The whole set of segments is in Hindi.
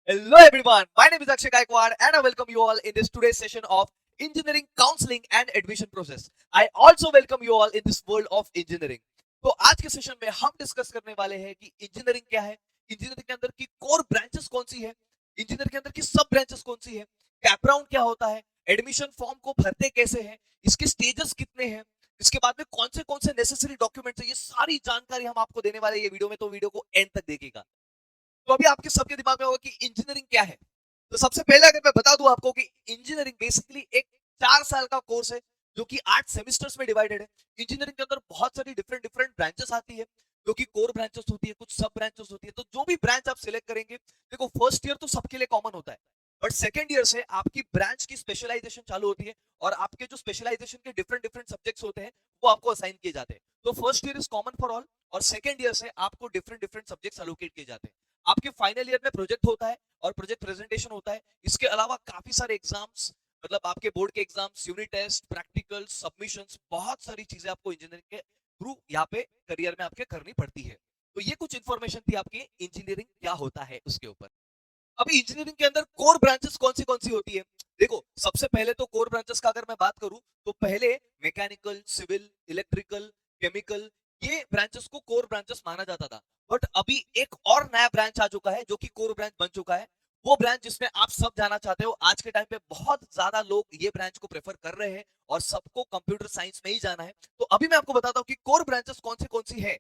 Hello everyone, my name is Akshay Gaikwad and I welcome you all in this today's session of engineering counseling and admission process. I also welcome you all in this world of engineering. तो आज के सेशन में हम डिस्कस करने वाले हैं कि इंजीनियरिंग क्या है, इंजीनियरिंग के अंदर की कोर ब्रांचेस कौन सी है, इंजीनियरिंग के अंदर की सब ब्रांचेस कौन सी है, कैपराउंड क्या होता है, एडमिशन फॉर्म को भरते कैसे हैं, इसके स्टेजेस कितने हैं, इसके बाद में कौन से नेसेसरी डॉक्यूमेंट्स है, ये सारी जानकारी हम आपको देने वाले हैं ये वीडियो में, तो वीडियो को एंड तक देखिएगा। तो अभी आपके सबके दिमाग में होगा कि इंजीनियरिंग क्या है। तो सबसे पहले अगर मैं बता दूं आपको कि इंजीनियरिंग बेसिकली एक 4 साल का कोर्स है जो कि 8 सेमेस्टर्स में डिवाइडेड है। इंजीनियरिंग के अंदर बहुत सारी डिफरेंट डिफरेंट ब्रांचेस आती है, जो कि कोर ब्रांचेस होती है, कुछ सब ब्रांचेस होती है। तो जो भी ब्रांच आप सिलेक्ट करेंगे, देखो फर्स्ट ईयर तो सबके लिए कॉमन होता है, बट सेकेंड ईयर से आपकी ब्रांच की स्पेशलाइजेशन चालू होती है और आपके जो स्पेशलाइजेशन के डिफरेंट डिफरेंट सब्जेक्ट्स होते हैं वो आपको असाइन किए जाते हैं। तो first year is common for all और सेकेंड ईयर से आपको डिफरेंट डिफरेंट सब्जेक्ट्स अलोकेट किए जाते हैं। आपके फाइनल ईयर में प्रोजेक्ट होता है और प्रोजेक्ट प्रेजेंटेशन होता है। इसके अलावा काफी सारे एग्जाम्स, मतलब आपके बोर्ड के exams, unit test, practical, submissions, बहुत सारी चीजें आपको इंजीनियरिंग के थ्रू यहाँ पे करियर में आपके करनी पड़ती है। तो ये कुछ इंफॉर्मेशन थी आपकी इंजीनियरिंग क्या होता है उसके ऊपर। अभी इंजीनियरिंग के अंदर कोर ब्रांचेस कौन सी होती है। देखो सबसे पहले तो कोर ब्रांचेस का अगर मैं बात करूं तो पहले मैकेनिकल, सिविल, इलेक्ट्रिकल, केमिकल, ये ब्रांचेस को कोर ब्रांचेस माना जाता था। बट अभी एक और नया ब्रांच आ चुका है जो कि कोर ब्रांच बन चुका है। वो ब्रांच जिसमें आप सब जाना चाहते हो, आज के टाइम पे बहुत ज्यादा लोग ये ब्रांच को प्रेफर कर रहे हैं और सबको कंप्यूटर साइंस में ही जाना है। तो अभी मैं आपको बताता हूँ कि कोर ब्रांचेस कौन सी है।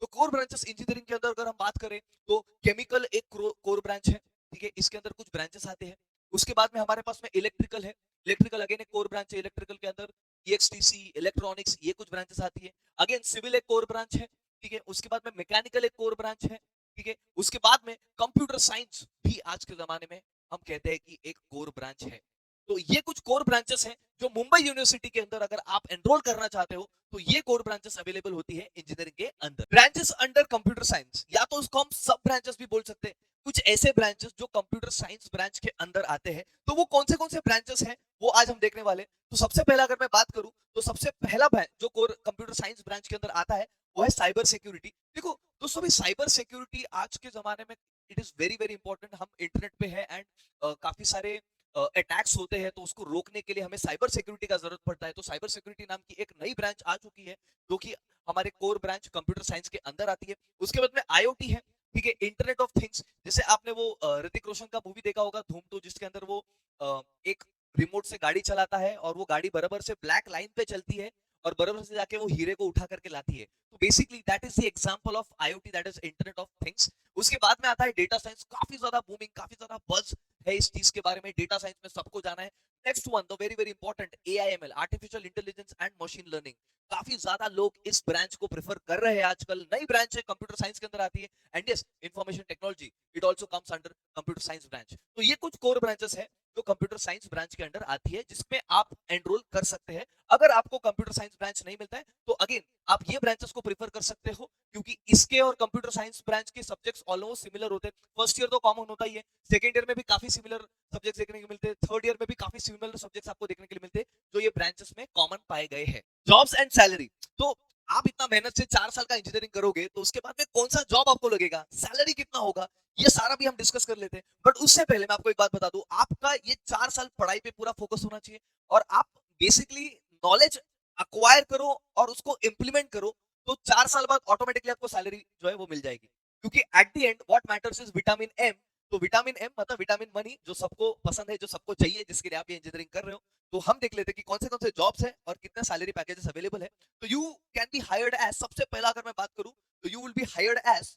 तो कोर ब्रांचेस इंजीनियरिंग के अंदर अगर हम बात करें तो केमिकल एक कोर ब्रांच है, ठीक है, इसके अंदर कुछ ब्रांचेस आते हैं। उसके बाद में हमारे पास में इलेक्ट्रिकल है, इलेक्ट्रिकल अगेन एक कोर ब्रांच है, इलेक्ट्रिकल के अंदर ईएक्सटीसी, इलेक्ट्रॉनिक्स, ये कुछ ब्रांचेस आती है। अगेन सिविल एक कोर ब्रांच है, ठीक है। उसके बाद में मैकेनिकल एक कोर ब्रांच है, ठीक है। उसके बाद में कंप्यूटर साइंस भी आज के जमाने में हम कहते हैं कि एक कोर ब्रांच है। तो ये कुछ कोर ब्रांचेस हैं जो मुंबई यूनिवर्सिटी के अंदर अगर आप एनरोल करना चाहते हो तो ये कोर ब्रांचेस अवेलेबल होती है इंजीनियरिंग के अंदर। ब्रांचेस अंडर कंप्यूटर साइंस, या तो उसको हम सब ब्रांचेस भी बोल सकते हैं। कुछ ऐसे ब्रांचेस जो कंप्यूटर साइंस ब्रांच के अंदर आते हैं, तो वो कौन से ब्रांचेस हैं वो आज हम देखने वाले। तो सबसे पहला अगर मैं बात करूं तो सबसे पहला ब्रांच जो कोर कंप्यूटर साइंस ब्रांच के अंदर आता है वो है साइबर सिक्योरिटी। देखो दोस्तों, भी साइबर सिक्योरिटी आज के जमाने में it is very very important. हम इंटरनेट पे है एंड काफी सारे अटैक्स होते हैं, तो उसको रोकने के लिए हमें साइबर सिक्योरिटी का जरूरत पड़ता है। तो साइबर सिक्योरिटी नाम की एक नई ब्रांच आ चुकी है जो कि हमारे कोर ब्रांच कंप्यूटर साइंस के अंदर आती है। उसके बाद में आईओटी है, ठीक है, इंटरनेट ऑफ थिंग्स। जैसे आपने वो ऋतिक रोशन का मूवी देखा होगा धूम 2, जिसके अंदर वो एक रिमोट से गाड़ी चलाता है और वो गाड़ी बराबर से ब्लैक लाइन पे चलती है और बराबर से जाके वो हीरे को उठा करके लाती है। तो basically that is the example of IoT, that is internet of things. उसके बाद में आता है डेटा साइंस, काफी ज्यादा बूमिंग, काफी ज्यादा बज है इस चीज के बारे में। डेटा साइंस में सबको जाना है। Next one the very very important AIML, artificial intelligence and machine learning. काफी ज्यादा लोग इस ब्रांच को प्रेफर कर रहे हैं आजकल। नई ब्रांच है, कंप्यूटर साइंस के अंदर आती है। And yes, information technology it also comes under computer science branch. तो ये कुछ कोर ब्रांचेस है जो कंप्यूटर साइंस ब्रांच के अंडर आती है, जिसमें आप एनरोल कर सकते हैं। अगर आपको कंप्यूटर साइंस ब्रांच नहीं मिलता है तो अगेन आप ये ब्रांचेस को प्रेफर कर सकते हो, क्योंकि इसके और कंप्यूटर साइंस ब्रांच के सब्जेक्ट्स ऑलमोस्ट सिमिलर होते हैं। फर्स्ट ईयर तो कॉमन होता ही है, सेकंड ईयर में भी काफी सिमिलर सब्जेक्ट्स देखने को मिलते हैं, थर्ड ईयर में भी काफी सिमिलर सब्जेक्ट्स आपको देखने के लिए मिलते हैं जो ये ब्रांचेस में कॉमन पाए गए हैं। जॉब्स एंड सैलरी, तो आप इतना मेहनत से 4 साल का इंजीनियरिंग करोगे तो उसके बाद में कौन सा जॉब आपको लगेगा, सैलरी कितना होगा, ये सारा भी हम डिस्कस कर लेते हैं। बट उससे पहले मैं आपको एक बात बता दूं, आपका ये 4 साल पढ़ाई पे पूरा फोकस होना चाहिए और आप बेसिकली नॉलेज अक्वायर करो और उसको इंप्लीमेंट करो। तो 4 साल बाद ऑटोमेटिकली आपको सैलरी जो है वो मिल जाएगी, क्योंकि at the end what matters is vitamin M. तो विटामिन एम मतलब विटामिन मनी, जो सबको पसंद है, जो सबको चाहिए, जिसके लिए आप ये इंजीनियरिंग कर रहे हो। तो हम देख लेते हैं कि कौन से जॉब्स है और कितने सैलरी पैकेजेस अवेलेबल है। तो you can be hired as, सबसे पहला अगर मैं बात करूं तो you will be hired as,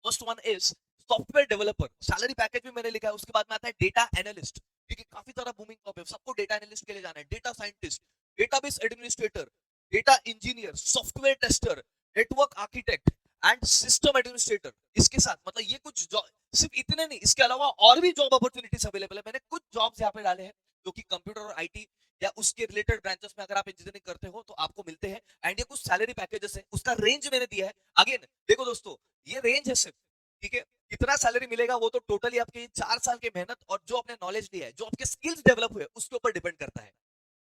first one is software developer. Salary package भी मैंने लिखा है। उसके बाद में आता है डेटा एनालिस्ट, ठीक है, काफी सारा बूमिंग जॉब है, सबको डेटा एनालिस्ट के लिए जाना है। Data scientist, database administrator, data engineer, software tester, network architect and system administrator. इसके साथ मतलब ये कुछ जॉब, सिर्फ इतने नहीं, इसके अलावा और भी जॉब अपॉर्चुनिटीज अवेलेबल है। मैंने कुछ जॉब्स यहाँ पे डाले हैं जो कि कंप्यूटर और आईटी या उसके रिलेटेड ब्रांचेस में अगर आप इंजीनियरिंग करते हो तो आपको मिलते हैं। एंड ये कुछ सैलरी पैकेजेस है, उसका रेंज मैंने दिया है। अगेन देखो दोस्तों, ये रेंज है सिर्फ, ठीक है। कितना सैलरी मिलेगा वो तो टोटली आपके 4 साल की मेहनत और जो आपने नॉलेज लिया है, जो आपके स्किल्स डेवलप हुए उसके ऊपर डिपेंड करता है।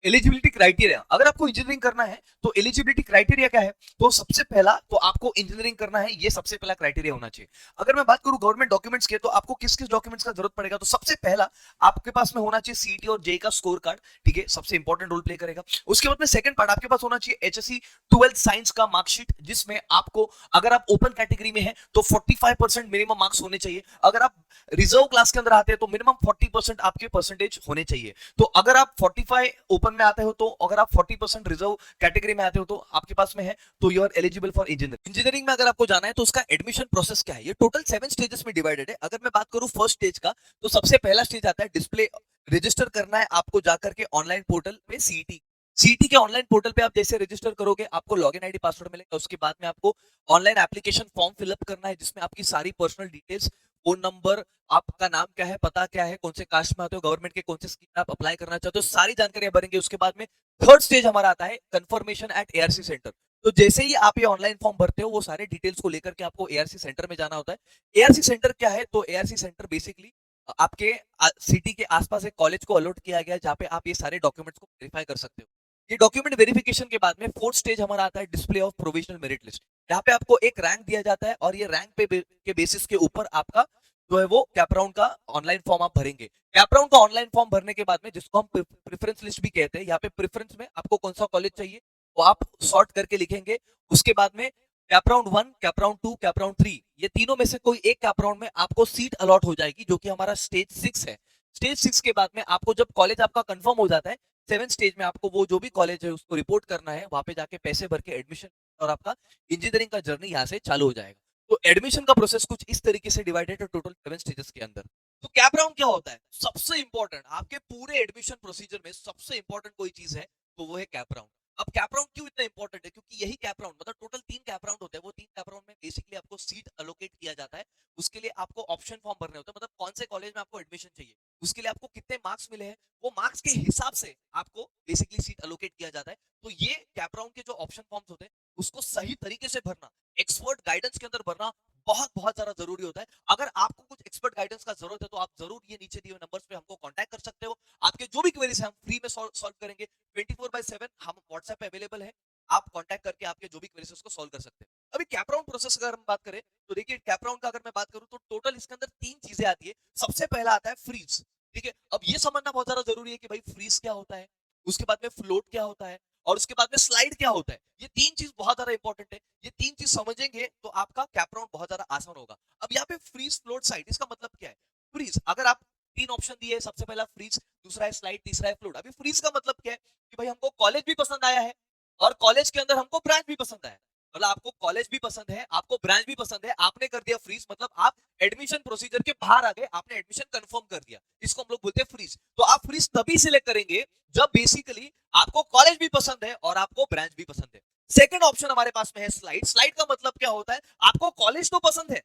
एलिजिबिलिटी क्राइटेरिया, अगर आपको इंजीनियरिंग करना है तो एलिजिबिलिटी क्राइटेरिया क्या है? तो सबसे पहला तो आपको इंजीनियरिंग करना है, ये सबसे पहला क्राइटेरिया होना चाहिए। अगर मैं बात करूं गवर्नमेंट डॉक्यूमेंट्स की, तो आपको किस किस डॉक्यूमेंट्स का जरूरत पड़ेगा? तो सबसे पहला आपके पास में होना चाहिए सीईटी और जेईई का स्कोर कार्ड, ठीक है, सबसे इंपॉर्टेंट रोल प्ले करेगा। उसके बाद में सेकंड पार्ट आपके पास होना चाहिए एचएससी 12th साइंस का मार्कशीट, जिसमें आपको, अगर आप ओपन कैटेगरी में है तो 45% मिनिमम मार्क्स होने चाहिए। अगर आप रिजर्व क्लास के अंदर आते हैं तो मिनिमम 40% आपके परसेंटेज होने चाहिए। तो अगर आप 45 ओपन में आते हो, तो अगर आप 40% रिजर्व कैटेगरी में आते हो तो आपके पास में है, तो you are eligible for engineering. Engineering में अगर आपको जाना है तो उसका एडमिशन प्रोसेस क्या है? ये टोटल 7 स्टेजेस में डिवाइडेड है। अगर मैं बात करूं फर्स्ट स्टेज का, तो सबसे पहला स्टेज आता है डिस्प्ले, रजिस्टर करना है आपको जाकर के ऑनलाइन पोर्टल पे सीईटी। सीईटी के ऑनलाइन पोर्टल पे आप जैसे रजिस्टर करोगे, आपको लॉगिन आईडी पासवर्ड मिलेगा। उसके बाद में आपको ऑनलाइन एप्लीकेशन फॉर्म फिलअप करना है, जिसमें आपकी सारी पर्सनल डिटेल्स, फोन नंबर, आपका नाम क्या है, पता क्या है, कौन से कास्ट में आते हो, गवर्नमेंट के कौन से स्कीम आप अप्लाई करना चाहते हो, सारी जानकारियां भरेंगे। उसके बाद में थर्ड स्टेज हमारा आता है कंफर्मेशन एट एआरसी सेंटर। तो जैसे ही आप ये ऑनलाइन फॉर्म भरते हो, वो सारे डिटेल्स को लेकर के आपको एआरसी सेंटर में जाना होता है। एआरसी सेंटर क्या है? तो एआरसी सेंटर बेसिकली आपके सिटी के आसपास एक कॉलेज को अलॉट किया गया है, जहां पे आप ये सारे डॉक्यूमेंट्स को वेरीफाई कर सकते हो। ये डॉक्यूमेंट वेरिफिकेशन के बाद में फोर्थ स्टेज हमारा आता है display of provisional merit list. यहाँ पे आपको एक रैंक दिया जाता है, और ये रैंक के बेसिस के ऊपर आपका जो है वो कैप राउंड का ऑनलाइन फॉर्म आप भरेंगे। कैप राउंड का ऑनलाइन फॉर्म भरने के बाद में, जिसको हम प्रेफरेंस लिस्ट भी कहते हैं, यहाँ पे प्रेफरेंस में आपको कौन सा कॉलेज चाहिए वो आप सॉर्ट करके लिखेंगे। उसके बाद में cap round 1, cap round 2, cap round 3, ये तीनों में से कोई एक कैप राउंड में आपको सीट अलॉट हो जाएगी, जो कि हमारा स्टेज 6 है। स्टेज 6 के बाद में आपको जब कॉलेज आपका कंफर्म हो जाता है, 7 स्टेज में आपको वो जो भी कॉलेज है उसको रिपोर्ट करना है, वहां पे जाके पैसे भर के एडमिशन, और आपका इंजीनियरिंग का जर्नी यहाँ से चालू हो जाएगा। तो एडमिशन का प्रोसेस कुछ इस तरीके से डिवाइडेड है टोटल 7 स्टेजेस के अंदर। तो कैप राउंड क्या होता है? सबसे इंपॉर्टेंट, आपके पूरे एडमिशन प्रोसीजर में सबसे इंपॉर्टेंट कोई चीज है तो वो है कैप राउंड। अब कैप राउंड क्यों इतना इंपॉर्टेंट है? क्योंकि यही कैप राउंड, मतलब टोटल 3 कैप राउंड होते हैं, वो 3 कैप राउंड में बेसिकली आपको सीट अलोकेट किया जाता है। उसके लिए आपको ऑप्शन फॉर्म भरने होते हैं, मतलब कौन से कॉलेज में आपको एडमिशन चाहिए, उसके लिए आपको कितने मार्क्स मिले हैं, वो मार्क्स के हिसाब से आपको बेसिकली सीट अलोकेट किया जाता है। तो ये कैप राउंड के जो ऑप्शन फॉर्म्स होते हैं, उसको सही तरीके से भरना, एक्सपर्ट गाइडेंस के अंदर भरना बहुत बहुत ज्यादा जरूरी होता है। अगर आपको कुछ एक्सपर्ट गाइडेंस का जरूरत है, तो आप जरूर ये नीचे दिए हुए नंबर्स पे हमको कांटेक्ट कर सकते हो। आपके जो भी क्वेरीज है हम फ्री में सॉल्व करेंगे। 24/7 हम व्हाट्सएप पे अवेलेबल है, आप कांटेक्ट करके आपके जो भी क्वेरीज उसको सॉल्व कर सकते हैं। अभी कैप राउंड प्रोसेस अगर हम बात करें, तो देखिए कैप राउंड का अगर मैं बात करूं, तो टोटल इसके अंदर 3 चीजें आती है। सबसे पहला आता है फ्रीज, ठीक है। अब ये समझना बहुत ज्यादा जरूरी है कि भाई फ्रीज क्या होता है, उसके बाद में फ्लोट क्या होता है, और उसके बाद में स्लाइड क्या होता है। ये 3 चीज बहुत ज्यादा इंपॉर्टेंट है। ये 3 चीज समझेंगे तो आपका कैप राउंड बहुत ज्यादा आसान होगा। अब यहाँ पे फ्रीज, फ्लोट, स्लाइड, इसका मतलब क्या है? फ्रीज, अगर आप 3 ऑप्शन दिए, सबसे पहला फ्रीज, दूसरा है स्लाइड, तीसरा है फ्लोट। अभी फ्रीज का मतलब क्या है? कि भाई हमको कॉलेज भी पसंद आया है, और कॉलेज के अंदर हमको ब्रांच भी पसंद आया है। मतलब आपको कॉलेज भी पसंद है, आपको ब्रांच भी पसंद है, आपने कर दिया फ्रीज, मतलब आप एडमिशन प्रोसीजर के बाहर आ गए, आपने एडमिशन कंफर्म कर दिया। इसको हम लोग बोलते हैं फ्रीज। तो आप फ्रीज तभी सिलेक्ट करेंगे जब बेसिकली आपको कॉलेज भी पसंद है और आपको ब्रांच भी पसंद है। सेकंड ऑप्शन हमारे पास में है स्लाइड। स्लाइड का मतलब क्या होता है? आपको कॉलेज तो पसंद है,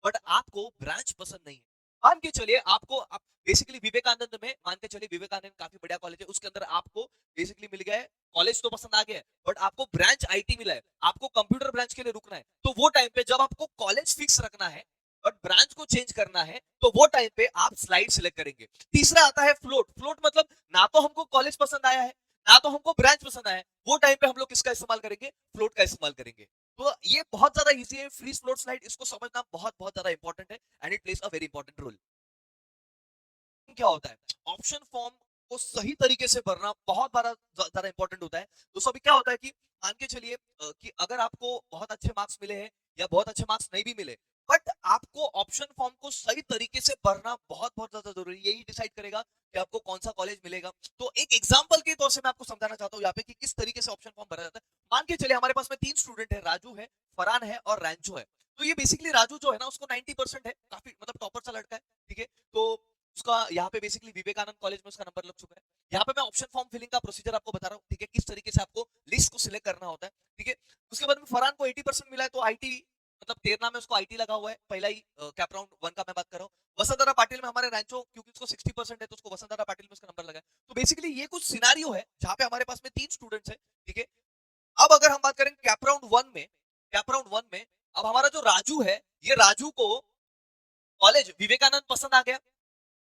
बट आपको ब्रांच पसंद नहीं है। मान के चलिए आपको आप बेसिकली विवेकानंद में, मान के चलिए विवेकानंद काफी बढ़िया कॉलेज है, उसके अंदर आपको बेसिकली मिल गया है, कॉलेज तो पसंद आ गया है, बट आपको ब्रांच आईटी मिला है, आपको कंप्यूटर ब्रांच के लिए रुकना है। तो वो टाइम पे जब आपको कॉलेज फिक्स रखना है बट ब्रांच को चेंज करना है, तो वो टाइम पे आप स्लाइड सिलेक्ट करेंगे। तीसरा आता है फ्लोट। फ्लोट मतलब ना तो हमको कॉलेज पसंद आया है, ना तो हमको ब्रांच पसंद आया है, वो टाइम पे हम लोग किसका इस्तेमाल करेंगे? फ्लोट का इस्तेमाल करेंगे। तो ये बहुत ज्यादा इजी है, फ्रीज, फ्लोट, स्लाइड, इसको समझना बहुत बहुत ज्यादा इंपॉर्टेंट है, and it plays a very important role. क्या होता है? ऑप्शन फॉर्म को सही तरीके से भरना बहुत बड़ा ज्यादा इंपॉर्टेंट होता है। दोस्तों अभी क्या होता है कि मान के चलिए कि अगर आपको बहुत अच्छे मार्क्स मिले हैं या बहुत अच्छे मार्क्स नहीं भी मिले, बट आपको ऑप्शन फॉर्म को सही तरीके से भरना बहुत बहुत ज्यादा जरूरी है। यही डिसाइड करेगा कि आपको कौन सा कॉलेज मिलेगा। तो एक एग्जांपल के तौर से मैं आपको समझाना चाहता हूँ यहाँ पे कि किस तरीके से ऑप्शन फॉर्म भरा जाता है। मान के चलिए हमारे पास में 3 स्टूडेंट है, राजू है, फरहान है और रैंचो है। तो ये बेसिकली राजू जो है ना, उसको 90% है, काफी मतलब टॉपर सा लड़का है, ठीक है। तो उसका यहाँ पे बेसिकली विवेकानंद कॉलेज में उसका नंबर लग चुका है। यहाँ पे मैं ऑप्शन फॉर्म फिलिंग का प्रोसीजर आपको बता रहा हूँ, ठीक है, किस तरीके से आपको लिस्ट को सिलेक्ट करना होता है, ठीक है। उसके बाद में फरहान को 80% मिला है, तो आईटी, मतलब 13 में उसको आईटी लगा हुआ है, पहला ही कैप राउंड 1 का मैं बात कर रहा हूँ। वसुंधरा पाटिल में हमारे रैंचो, क्योंकि उसको 60% है, तो उसको वसुंधरा पाटिल में उसका नंबर लगा है। तो बेसिकली ये कुछ सिनारियो है जहाँ पे हमारे पास में 3 स्टूडेंट्स है, ठीक है। अब अगर हम बात करें कैप राउंड 1 में, कैप राउंड 1 में अब हमारा जो राजू है, ये राजू को कॉलेज विवेकानंद पसंद आ गया,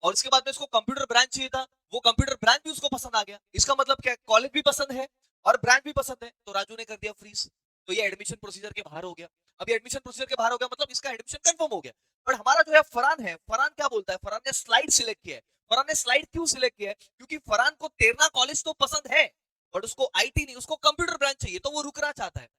और उसके बाद में इसको कंप्यूटर ब्रांच चाहिए था, वो कंप्यूटर ब्रांच भी उसको पसंद आ गया। इसका मतलब क्या, कॉलेज भी पसंद है और ब्रांच भी पसंद है, तो राजू ने कर दिया फ्रीज। तो ये एडमिशन प्रोसीजर के बाहर हो गया। अभी एडमिशन प्रोसीजर के बाहर हो गया मतलब इसका एडमिशन कंफर्म हो गया। पर हमारा जो है फरहान है, फरहान क्या बोलता है, फरहान ने स्लाइड सिलेक्ट किया है। फरहान ने स्लाइड क्यों सिलेक्ट किया है, क्योंकि फरहान को तेरना कॉलेज तो पसंद है, बट उसको आईटी नहीं, उसको कंप्यूटर ब्रांच चाहिए, तो वो रुकना चाहता है।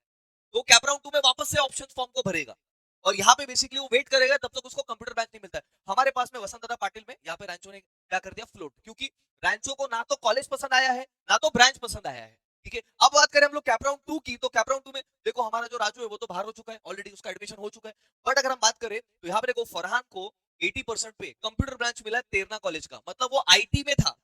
वो कैप राउंड 2 में वापस से ऑप्शन फॉर्म को भरेगा और यहाँ पे बेसिकली वो वेट करेगा तब तक उसको कंप्यूटर ब्रांच नहीं मिलता है। हमारे पास में वसंत दादा पाटिल में यहाँ पे रैंचो ने क्या कर दिया, फ्लोट, क्योंकि रैंचो को ना तो कॉलेज पसंद आया है ना तो ब्रांच पसंद आया है। ठीक है, अब बात करें हम लोग कैप राउंड 2 की, तो कैप राउंड 2 में देखो हमारा जो राजू है वो तो बाहर हो चुका है ऑलरेडी, उसका एडमिशन हो चुका है। बट अगर हम बात करें तो यहाँ पे देखो फरहान को 80% पे कंप्यूटर ब्रांच मिला है तेरना कॉलेज का, मतलब वो आईटी में था।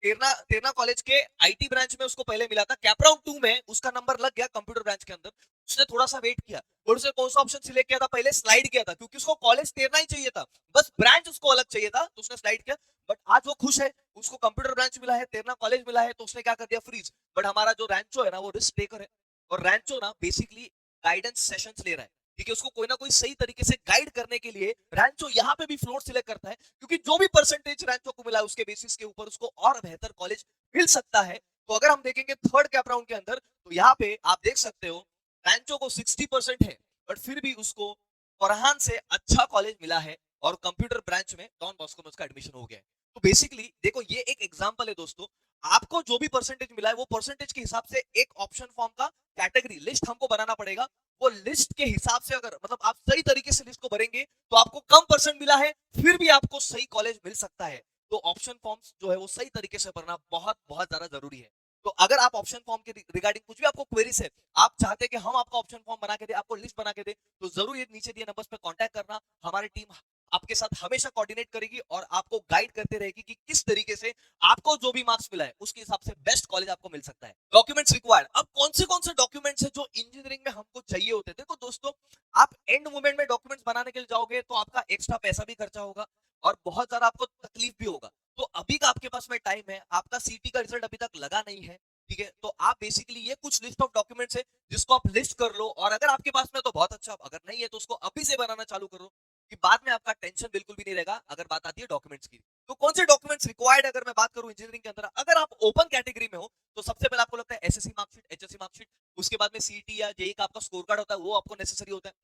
तेरना तेरना कॉलेज के आईटी ब्रांच में उसको पहले मिला था, कैप राउंड 2 में उसका नंबर लग गया कंप्यूटर ब्रांच के अंदर। उसने थोड़ा सा वेट किया और उसने कौन सा ऑप्शन सिलेक्ट किया था, पहले स्लाइड किया था, क्योंकि उसको कॉलेज तेरना ही चाहिए था, बस ब्रांच उसको अलग चाहिए था, तो उसने स्लाइड किया। बट आज वो खुश है, उसको कंप्यूटर ब्रांच मिला है, तेरना कॉलेज मिला है, तो उसने क्या कर दिया, फ्रीज। बट हमारा जो रैंचो है ना वो रिस्क टेकर है, और रैंचो ना बेसिकली गाइडेंस सेशंस ले रहा है। ठीक है, उसको कोई ना कोई सही तरीके से गाइड करने के लिए रैंचो यहाँ पे भी फ्लोर सिलेक्ट करता है, क्योंकि जो भी परसेंटेज रैंचो को मिला है उसके बेसिस के ऊपर उसको और बेहतर कॉलेज मिल सकता है। तो अगर हम देखेंगे थर्ड कैप राउंड के अंदर, तो यहाँ पे आप देख सकते हो रैंचो को 60% है, बट फिर भी उसको फरहान से अच्छा कॉलेज मिला है और कंप्यूटर ब्रांच में डॉन बॉस्को में उसका एडमिशन हो गया है। तो बेसिकली देखो ये एक एग्जांपल है दोस्तों, आपको जो भी परसेंटेज मिला है वो परसेंटेज के हिसाब से एक ऑप्शन फॉर्म का कैटेगरी लिस्ट हमको बनाना पड़ेगा। वो लिस्ट के हिसाब से अगर मतलब आप सही तरीके से लिस्ट को भरेंगे तो आपको कम परसेंट मिला है फिर भी आपको सही कॉलेज मिल सकता है। तो ऑप्शन फॉर्म्स जो है वो सही तरीके से भरना बहुत बहुत ज्यादा जरूरी है। तो अगर आप ऑप्शन फॉर्म के रिगार्डिंग कुछ भी आपको क्वेरीज है, आप चाहते हैं कि हम आपका ऑप्शन फॉर्म बना के दे, आपको लिस्ट बना के दे, तो जरूर ये नीचे दिए नंबर्स पे कांटेक्ट करना। हमारी टीम आपके साथ हमेशा कोऑर्डिनेट करेगी और आपको गाइड करते रहेगी कि किस तरीके से आपको जो भी मार्क्स मिला है उसके हिसाब से बेस्ट कॉलेज आपको मिल सकता है। डॉक्यूमेंट्स रिक्वायर्ड, अब कौन से डॉक्यूमेंट्स है जो इंजीनियरिंग में हमको चाहिए होते हैं। देखो दोस्तों, आप एंड मोमेंट में डॉक्यूमेंट्स बनाने के लिए जाओगे तो आपका एक्स्ट्रा पैसा भी खर्चा होगा और बहुत ज्यादा आपको तकलीफ भी होगा। तो अभी का आपके पास में टाइम है, आपका सीटी का रिजल्ट अभी तक लगा नहीं है, ठीक है, तो आप बेसिकली ये कुछ लिस्ट ऑफ डॉक्यूमेंट्स है जिसको आप लिस्ट कर लो, और अगर आपके पास में तो बहुत अच्छा, अगर नहीं है तो उसको अभी से बनाना चालू करो कि बाद में आपका टेंशन बिल्कुल भी नहीं रहेगा अगर बात आती है डॉक्यूमेंट्स की। तो कौन से डॉक्यूमेंट्स रिक्वायर्ड अगर मैं बात करूं इंजीनियरिंग के अंदर, अगर आप ओपन कैटेगरी में हो तो सबसे पहले आपको लगता है एसएससी मार्कशीट, एचएससी मार्कशीट, उसके बाद में सीईटी या जेईई का आपका स्कोर कार्ड होता है वो आपको नेसेसरी होता है,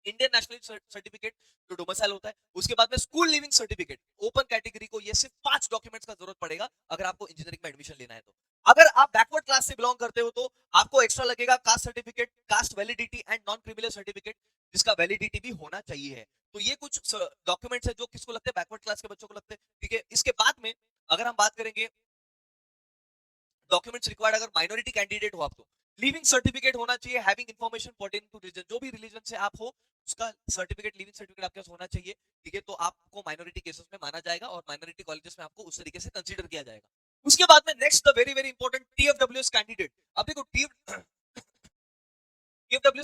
इंडियन नेशनल सर्टिफिकेट जो डोमिसाइल होता है, उसके बाद में school leaving certificate. Open category को ये सिर्फ 5 डॉक्यूमेंट्स का जरूरत पड़ेगा अगर आपको इंजीनियरिंग में एडमिशन लेना है। तो अगर आप बैकवर्ड क्लास से बिलोंग करते हो तो आपको एक्स्ट्रा लगेगा caste certificate, cast validity and non criminal certificate, जिसका वैलिडिटी भी होना चाहिए है। तो ये कुछ डॉक्यूमेंट्स है जो किसको लगते हैं, बैकवर्ड क्लास के बच्चों को लगते हैं। ठीक है, इसके बाद में अगर हम बात करेंगे डॉक्यूमेंट्स रिक्वायर्ड, अगर माइनॉरिटी कैंडिडेट हो आप तो लिविंग सर्टिफिकेट होना चाहिए, having information pertaining to religion, जो भी रिलीजन से आप हो उसका सर्टिफिकेट, लिविंग सर्टिफिकेट आपके पास होना चाहिए। ठीक है, तो आपको माइनॉरिटी केसेस में माना जाएगा और माइनॉरिटी कॉलेजेस में आपको उस तरीके से कंसीडर किया जाएगा। उसके बाद में next the very very important TFWS candidate. अब देखो टीएफडब्ल्यूएस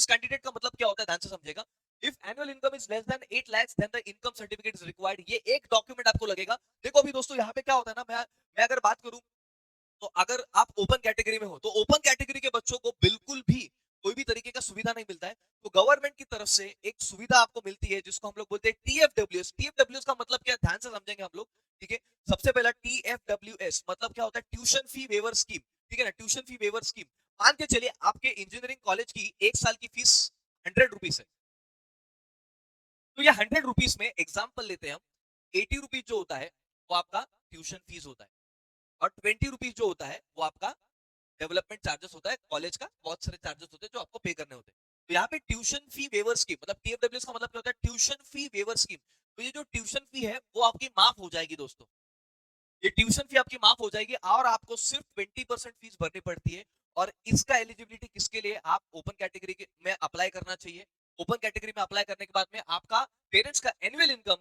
कैंडिडेट का मतलब क्या होता है, ध्यान से समझेगा। If annual income is less than 8 lakh then the income certificate is required, ये एक डॉक्यूमेंट आपको लगेगा। देखो अभी दोस्तों यहाँ पे क्या होता है ना, मैं अगर बात करूं तो अगर आप ओपन कैटेगरी में हो तो ओपन कैटेगरी के बच्चों को बिल्कुल भी कोई भी तरीके का सुविधा नहीं मिलता है। तो गवर्नमेंट की तरफ से एक सुविधा आपको मिलती है जिसको हम लोग बोलते हैं टीएफडब्ल्यूएस। टीएफडब्ल्यूएस का मतलब क्या, ध्यान से समझेंगे हम लोग। ठीक है, सबसे पहला टीएफडब्ल्यूएस मतलब क्या होता है, ट्यूशन फी वेवर स्कीम। ठीक है ना, ट्यूशन फी वेवर स्कीम। मान के चलिए आपके इंजीनियरिंग कॉलेज की एक साल की फीस 100 रुपीज है, तो ये 100 रुपीज में एग्जाम्पल लेते हैं हम, 80 रुपीज जो होता है वो आपका ट्यूशन फीस होता है और 20 रुपीज जो होता है वो आपका डेवलपमेंट चार्जेस होता है, कॉलेज का बहुत सारे चार्जेस होते हैं जो आपको पे करने होते हैं। तो यहाँ पे ट्यूशन फी वेवर स्कीम मतलब टीएफडब्ल्यूएस का मतलब क्या होता है, ट्यूशन फी वेवर स्कीम। तो ये जो ट्यूशन फी है वो आपकी माफ हो जाएगी दोस्तों, ये ट्यूशन फी आपकी माफ हो जाएगी और आपको सिर्फ 20% फीस भरनी पड़ती है। और इसका एलिजिबिलिटी किसके लिए, आप ओपन कैटेगरी में अप्लाई करना चाहिए। ओपन कैटेगरी में अप्लाई करने के बाद में आपका पेरेंट्स का एनुअल इनकम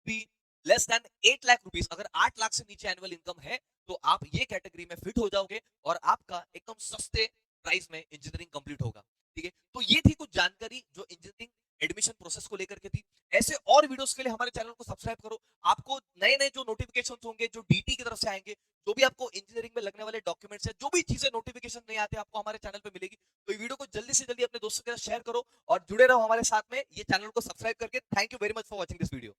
भी लेस देन 8 लाख रुपीस, अगर 8 लाख से नीचे एनुअल इनकम है तो आप ये कैटेगरी में फिट हो जाओगे और आपका एकदम सस्ते प्राइस में इंजीनियरिंग कंप्लीट होगा। ठीक है, तो ये थी कुछ जानकारी जो इंजीनियरिंग एडमिशन प्रोसेस को लेकर के थी। ऐसे और वीडियोस के लिए हमारे चैनल को सब्सक्राइब करो। आपको नए नए जो नोटिफिकेशंस होंगे जो डीटी की तरफ से आएंगे, जो भी आपको इंजीनियरिंग में लगने वाले डॉक्यूमेंट्स है, जो भी चीजें नोटिफिकेशन नहीं आते आपको हमारे चैनल पे मिलेगी। तो वीडियो को जल्दी से जल्दी अपने दोस्तों के साथ शेयर करो और जुड़े रहो हमारे साथ में, ये चैनल को सब्सक्राइब करके। Thank you very much for watching this video.